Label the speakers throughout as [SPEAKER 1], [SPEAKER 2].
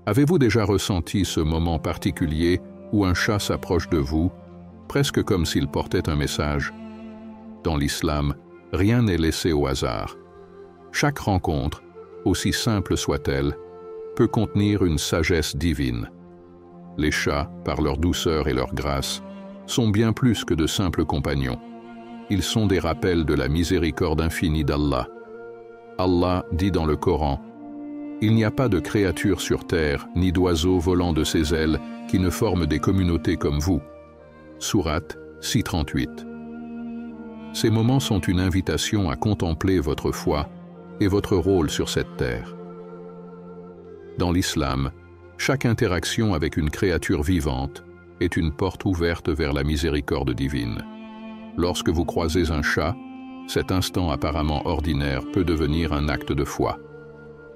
[SPEAKER 1] Avez-vous déjà ressenti ce moment particulier où un chat s'approche de vous, presque comme s'il portait un message? Dans l'islam, rien n'est laissé au hasard. Chaque rencontre, aussi simple soit-elle, peut contenir une sagesse divine. Les chats, par leur douceur et leur grâce, sont bien plus que de simples compagnons. Ils sont des rappels de la miséricorde infinie d'Allah. Allah dit dans le Coran: « Il n'y a pas de créature sur terre, ni d'oiseau volant de ses ailes, qui ne forment des communautés comme vous. » Sourate 6:38. Ces moments sont une invitation à contempler votre foi et votre rôle sur cette terre. Dans l'islam, chaque interaction avec une créature vivante est une porte ouverte vers la miséricorde divine. Lorsque vous croisez un chat, cet instant apparemment ordinaire peut devenir un acte de foi.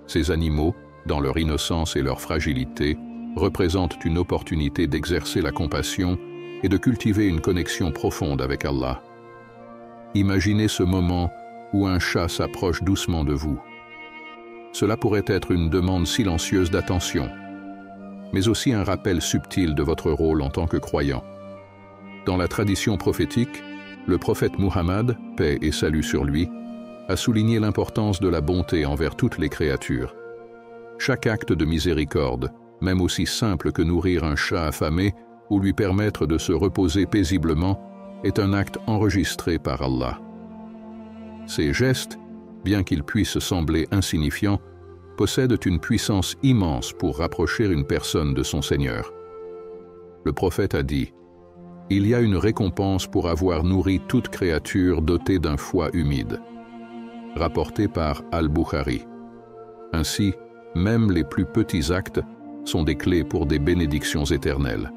[SPEAKER 1] Ces animaux, dans leur innocence et leur fragilité, représentent une opportunité d'exercer la compassion et de cultiver une connexion profonde avec Allah. Imaginez ce moment où un chat s'approche doucement de vous. Cela pourrait être une demande silencieuse d'attention, mais aussi un rappel subtil de votre rôle en tant que croyant. Dans la tradition prophétique, le prophète Muhammad, paix et salut sur lui, a souligné l'importance de la bonté envers toutes les créatures. Chaque acte de miséricorde, même aussi simple que nourrir un chat affamé ou lui permettre de se reposer paisiblement, est un acte enregistré par Allah. Ces gestes, bien qu'ils puissent sembler insignifiants, possèdent une puissance immense pour rapprocher une personne de son Seigneur. Le prophète a dit: « Il y a une récompense pour avoir nourri toute créature dotée d'un foie humide. » Rapporté par Al-Bukhari. Ainsi, même les plus petits actes sont des clés pour des bénédictions éternelles.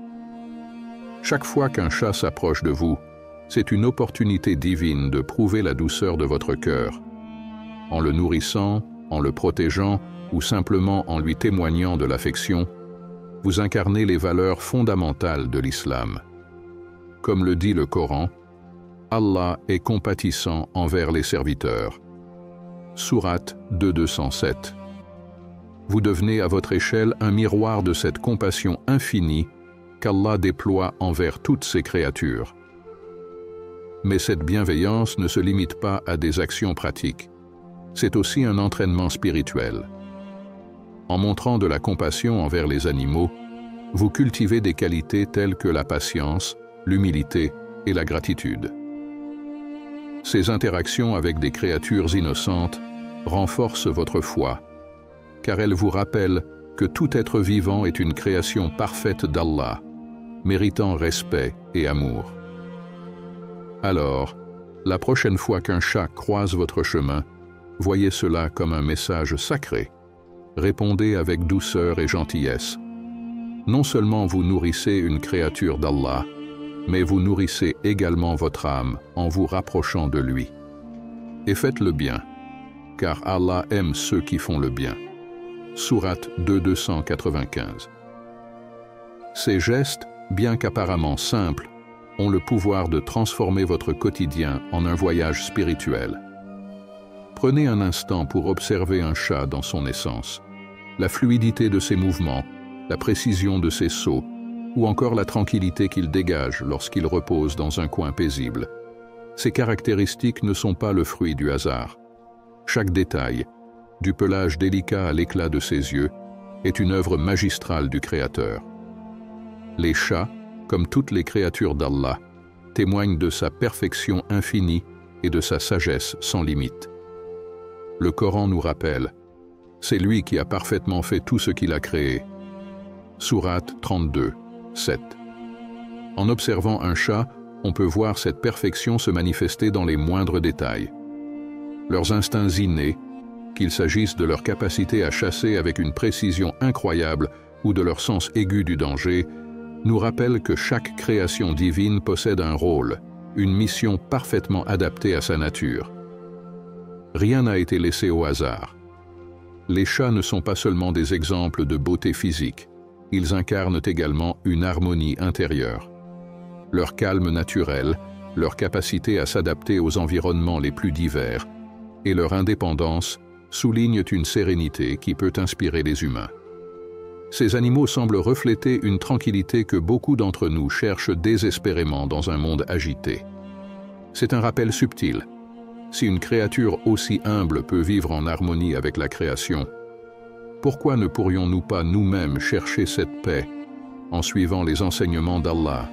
[SPEAKER 1] Chaque fois qu'un chat s'approche de vous, c'est une opportunité divine de prouver la douceur de votre cœur. En le nourrissant, en le protégeant ou simplement en lui témoignant de l'affection, vous incarnez les valeurs fondamentales de l'islam. Comme le dit le Coran, Allah est compatissant envers les serviteurs. Sourate 2:207. Vous devenez à votre échelle un miroir de cette compassion infinie qu'Allah déploie envers toutes ses créatures. Mais cette bienveillance ne se limite pas à des actions pratiques. C'est aussi un entraînement spirituel. En montrant de la compassion envers les animaux, vous cultivez des qualités telles que la patience, l'humilité et la gratitude. Ces interactions avec des créatures innocentes renforcent votre foi, car elles vous rappellent que tout être vivant est une création parfaite d'Allah, méritant respect et amour. Alors, la prochaine fois qu'un chat croise votre chemin, voyez cela comme un message sacré. Répondez avec douceur et gentillesse. Non seulement vous nourrissez une créature d'Allah, mais vous nourrissez également votre âme en vous rapprochant de lui. Et faites le bien, car Allah aime ceux qui font le bien. Sourate 2:295. Ces gestes, bien qu'apparemment simples, ont le pouvoir de transformer votre quotidien en un voyage spirituel. Prenez un instant pour observer un chat dans son essence, la fluidité de ses mouvements, la précision de ses sauts, ou encore la tranquillité qu'il dégage lorsqu'il repose dans un coin paisible. Ces caractéristiques ne sont pas le fruit du hasard. Chaque détail, du pelage délicat à l'éclat de ses yeux, est une œuvre magistrale du Créateur. Les chats, comme toutes les créatures d'Allah, témoignent de sa perfection infinie et de sa sagesse sans limite. Le Coran nous rappelle: c'est lui qui a parfaitement fait tout ce qu'il a créé. Sourate 32:7. En observant un chat, on peut voir cette perfection se manifester dans les moindres détails. Leurs instincts innés, qu'il s'agisse de leur capacité à chasser avec une précision incroyable ou de leur sens aigu du danger, nous rappellent que chaque création divine possède un rôle, une mission parfaitement adaptée à sa nature. Rien n'a été laissé au hasard. Les chats ne sont pas seulement des exemples de beauté physique, ils incarnent également une harmonie intérieure. Leur calme naturel, leur capacité à s'adapter aux environnements les plus divers et leur indépendance soulignent une sérénité qui peut inspirer les humains. Ces animaux semblent refléter une tranquillité que beaucoup d'entre nous cherchent désespérément dans un monde agité. C'est un rappel subtil. Si une créature aussi humble peut vivre en harmonie avec la création, pourquoi ne pourrions-nous pas nous-mêmes chercher cette paix en suivant les enseignements d'Allah?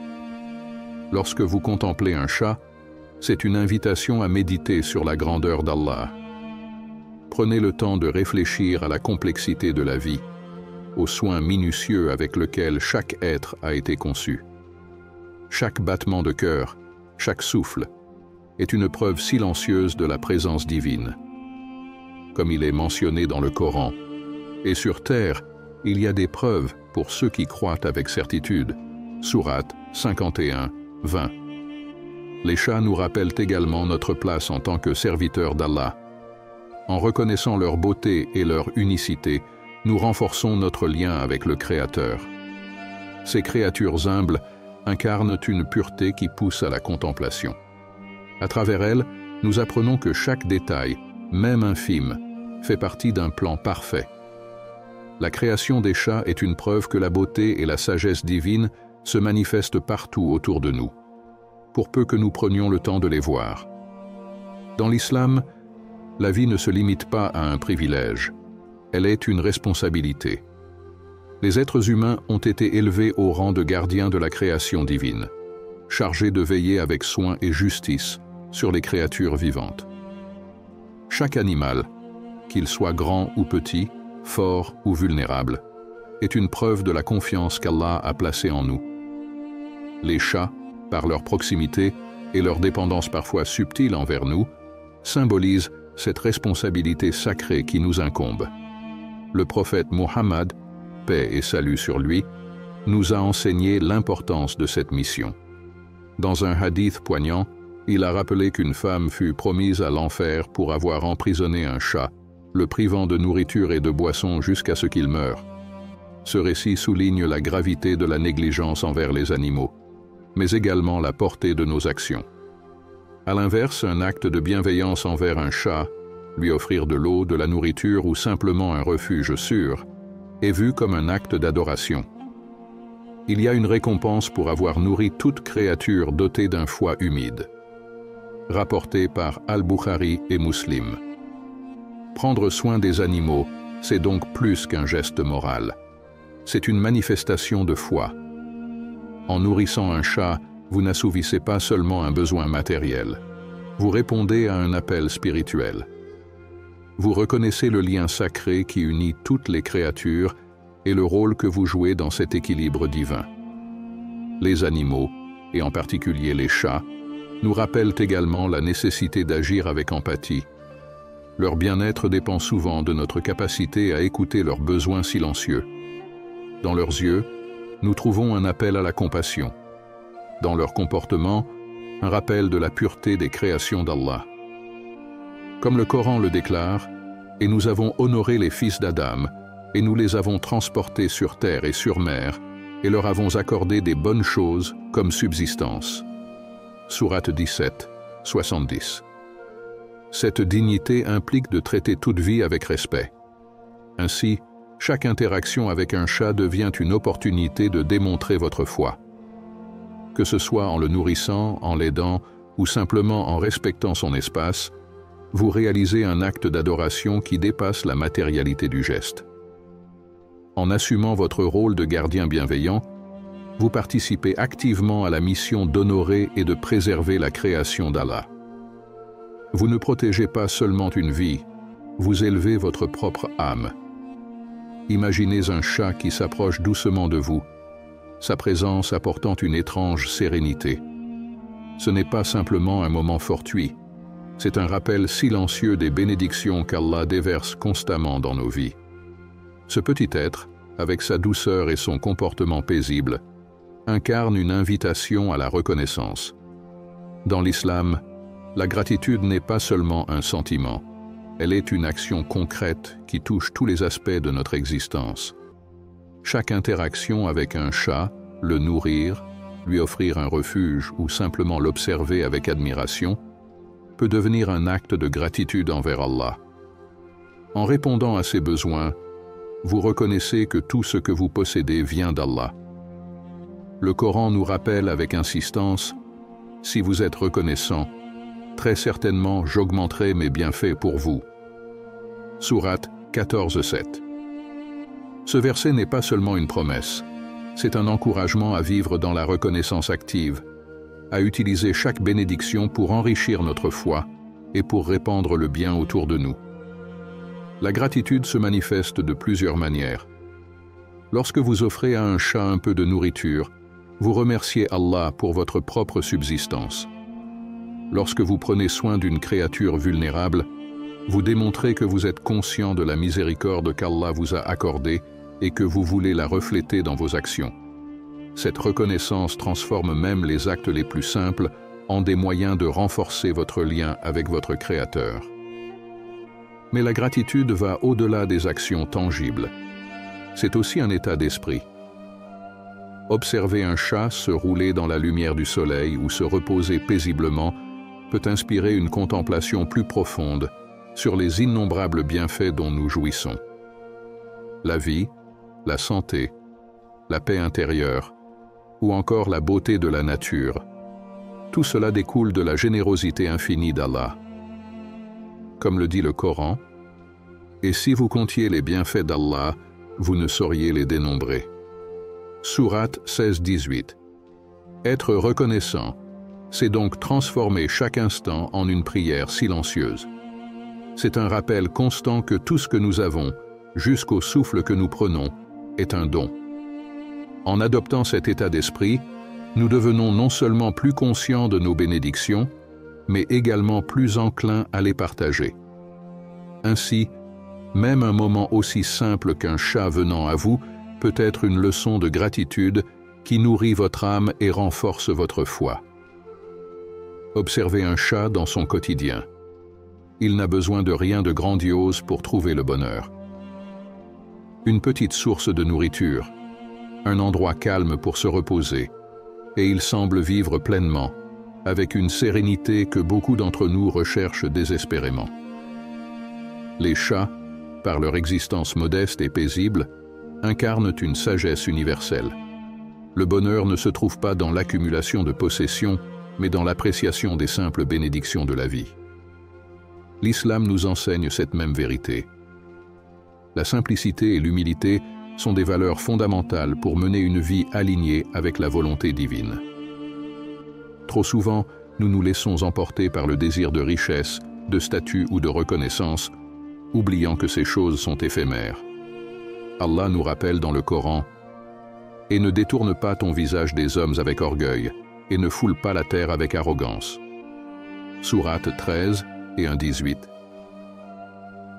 [SPEAKER 1] Lorsque vous contemplez un chat, c'est une invitation à méditer sur la grandeur d'Allah. Prenez le temps de réfléchir à la complexité de la vie, au soin minutieux avec lequel chaque être a été conçu. Chaque battement de cœur, chaque souffle, est une preuve silencieuse de la présence divine. Comme il est mentionné dans le Coran, et sur terre, il y a des preuves pour ceux qui croient avec certitude. Sourate 51, 20. Les chats nous rappellent également notre place en tant que serviteurs d'Allah. En reconnaissant leur beauté et leur unicité, nous renforçons notre lien avec le Créateur. Ces créatures humbles incarnent une pureté qui pousse à la contemplation. À travers elles, nous apprenons que chaque détail, même infime, fait partie d'un plan parfait. La création des chats est une preuve que la beauté et la sagesse divine se manifestent partout autour de nous, pour peu que nous prenions le temps de les voir. Dans l'islam, la vie ne se limite pas à un privilège, elle est une responsabilité. Les êtres humains ont été élevés au rang de gardiens de la création divine, chargés de veiller avec soin et justice sur les créatures vivantes. Chaque animal, qu'il soit grand ou petit, fort ou vulnérable, est une preuve de la confiance qu'Allah a placée en nous. Les chats, par leur proximité et leur dépendance parfois subtile envers nous, symbolisent cette responsabilité sacrée qui nous incombe. Le prophète Mohammed, paix et salut sur lui, nous a enseigné l'importance de cette mission. Dans un hadith poignant, il a rappelé qu'une femme fut promise à l'enfer pour avoir emprisonné un chat, le privant de nourriture et de boissons jusqu'à ce qu'il meure. Ce récit souligne la gravité de la négligence envers les animaux, mais également la portée de nos actions. À l'inverse, un acte de bienveillance envers un chat, lui offrir de l'eau, de la nourriture ou simplement un refuge sûr, est vu comme un acte d'adoration. Il y a une récompense pour avoir nourri toute créature dotée d'un foie humide. Rapporté par Al-Bukhari et Muslim. Prendre soin des animaux, c'est donc plus qu'un geste moral. C'est une manifestation de foi. En nourrissant un chat, vous n'assouvissez pas seulement un besoin matériel. Vous répondez à un appel spirituel. Vous reconnaissez le lien sacré qui unit toutes les créatures et le rôle que vous jouez dans cet équilibre divin. Les animaux, et en particulier les chats, nous rappellent également la nécessité d'agir avec empathie. Leur bien-être dépend souvent de notre capacité à écouter leurs besoins silencieux. Dans leurs yeux, nous trouvons un appel à la compassion. Dans leur comportement, un rappel de la pureté des créations d'Allah. Comme le Coran le déclare, « Et nous avons honoré les fils d'Adam, et nous les avons transportés sur terre et sur mer, et leur avons accordé des bonnes choses comme subsistance. » Sourate 17, 70. Cette dignité implique de traiter toute vie avec respect. Ainsi, chaque interaction avec un chat devient une opportunité de démontrer votre foi. Que ce soit en le nourrissant, en l'aidant ou simplement en respectant son espace, vous réalisez un acte d'adoration qui dépasse la matérialité du geste. En assumant votre rôle de gardien bienveillant, vous participez activement à la mission d'honorer et de préserver la création d'Allah. Vous ne protégez pas seulement une vie, vous élevez votre propre âme. Imaginez un chat qui s'approche doucement de vous, sa présence apportant une étrange sérénité. Ce n'est pas simplement un moment fortuit, c'est un rappel silencieux des bénédictions qu'Allah déverse constamment dans nos vies. Ce petit être, avec sa douceur et son comportement paisible, incarne une invitation à la reconnaissance. Dans l'islam, la gratitude n'est pas seulement un sentiment, elle est une action concrète qui touche tous les aspects de notre existence. Chaque interaction avec un chat, le nourrir, lui offrir un refuge ou simplement l'observer avec admiration, peut devenir un acte de gratitude envers Allah. En répondant à ses besoins, vous reconnaissez que tout ce que vous possédez vient d'Allah. Le Coran nous rappelle avec insistance, « Si vous êtes reconnaissant, très certainement j'augmenterai mes bienfaits pour vous. » Sourate 14:7. Ce verset n'est pas seulement une promesse, c'est un encouragement à vivre dans la reconnaissance active, à utiliser chaque bénédiction pour enrichir notre foi et pour répandre le bien autour de nous. La gratitude se manifeste de plusieurs manières. Lorsque vous offrez à un chat un peu de nourriture, vous remerciez Allah pour votre propre subsistance. Lorsque vous prenez soin d'une créature vulnérable, vous démontrez que vous êtes conscient de la miséricorde qu'Allah vous a accordée et que vous voulez la refléter dans vos actions. Cette reconnaissance transforme même les actes les plus simples en des moyens de renforcer votre lien avec votre Créateur. Mais la gratitude va au-delà des actions tangibles. C'est aussi un état d'esprit. Observer un chat se rouler dans la lumière du soleil ou se reposer paisiblement peut inspirer une contemplation plus profonde sur les innombrables bienfaits dont nous jouissons. La vie, la santé, la paix intérieure, ou encore la beauté de la nature, tout cela découle de la générosité infinie d'Allah. Comme le dit le Coran, « Et si vous comptiez les bienfaits d'Allah, vous ne sauriez les dénombrer. » Sourate 16-18. Être reconnaissant, c'est donc transformer chaque instant en une prière silencieuse. C'est un rappel constant que tout ce que nous avons, jusqu'au souffle que nous prenons, est un don. En adoptant cet état d'esprit, nous devenons non seulement plus conscients de nos bénédictions, mais également plus enclins à les partager. Ainsi, même un moment aussi simple qu'un chat venant à vous peut être une leçon de gratitude qui nourrit votre âme et renforce votre foi. Observez un chat dans son quotidien. Il n'a besoin de rien de grandiose pour trouver le bonheur. Une petite source de nourriture, un endroit calme pour se reposer, et il semble vivre pleinement, avec une sérénité que beaucoup d'entre nous recherchent désespérément. Les chats, par leur existence modeste et paisible, incarnent une sagesse universelle. Le bonheur ne se trouve pas dans l'accumulation de possessions, mais dans l'appréciation des simples bénédictions de la vie. L'islam nous enseigne cette même vérité. La simplicité et l'humilité sont des valeurs fondamentales pour mener une vie alignée avec la volonté divine. Trop souvent, nous nous laissons emporter par le désir de richesse, de statut ou de reconnaissance, oubliant que ces choses sont éphémères. Allah nous rappelle dans le Coran « Et ne détourne pas ton visage des hommes avec orgueil, et ne foule pas la terre avec arrogance. » Sourate 13 et 1-18.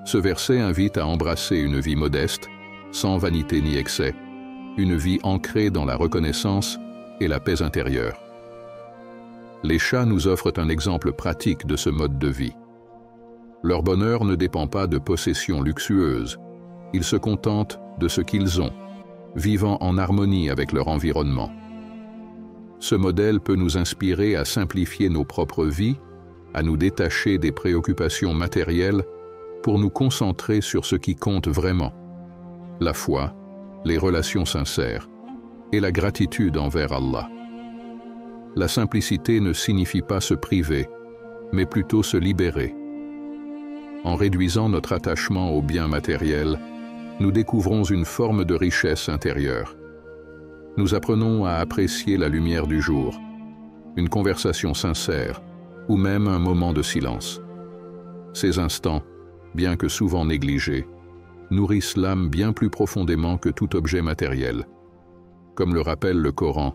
[SPEAKER 1] Ce verset invite à embrasser une vie modeste, sans vanité ni excès, une vie ancrée dans la reconnaissance et la paix intérieure. Les chats nous offrent un exemple pratique de ce mode de vie. Leur bonheur ne dépend pas de possessions luxueuses. Ils se contentent de ce qu'ils ont, vivant en harmonie avec leur environnement. Ce modèle peut nous inspirer à simplifier nos propres vies, à nous détacher des préoccupations matérielles pour nous concentrer sur ce qui compte vraiment: la foi, les relations sincères et la gratitude envers Allah. La simplicité ne signifie pas se priver, mais plutôt se libérer. En réduisant notre attachement aux biens matériels, nous découvrons une forme de richesse intérieure. Nous apprenons à apprécier la lumière du jour, une conversation sincère ou même un moment de silence. Ces instants, bien que souvent négligés, nourrissent l'âme bien plus profondément que tout objet matériel. Comme le rappelle le Coran,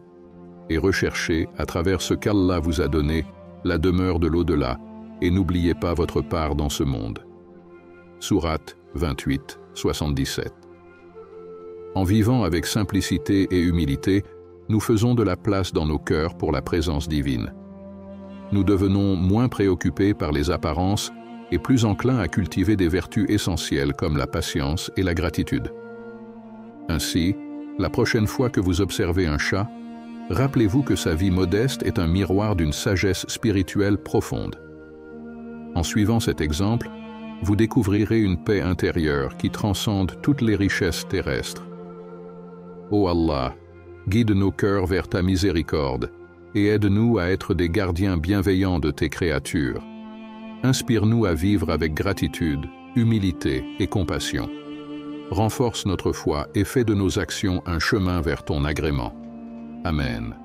[SPEAKER 1] et recherchez, à travers ce qu'Allah vous a donné, la demeure de l'au-delà, et n'oubliez pas votre part dans ce monde. Sourate 28, 77. En vivant avec simplicité et humilité, nous faisons de la place dans nos cœurs pour la présence divine. Nous devenons moins préoccupés par les apparences et plus enclins à cultiver des vertus essentielles comme la patience et la gratitude. Ainsi, la prochaine fois que vous observez un chat, rappelez-vous que sa vie modeste est un miroir d'une sagesse spirituelle profonde. En suivant cet exemple, vous découvrirez une paix intérieure qui transcende toutes les richesses terrestres. Ô Allah, guide nos cœurs vers ta miséricorde et aide-nous à être des gardiens bienveillants de tes créatures. Inspire-nous à vivre avec gratitude, humilité et compassion. Renforce notre foi et fais de nos actions un chemin vers ton agrément. Amen.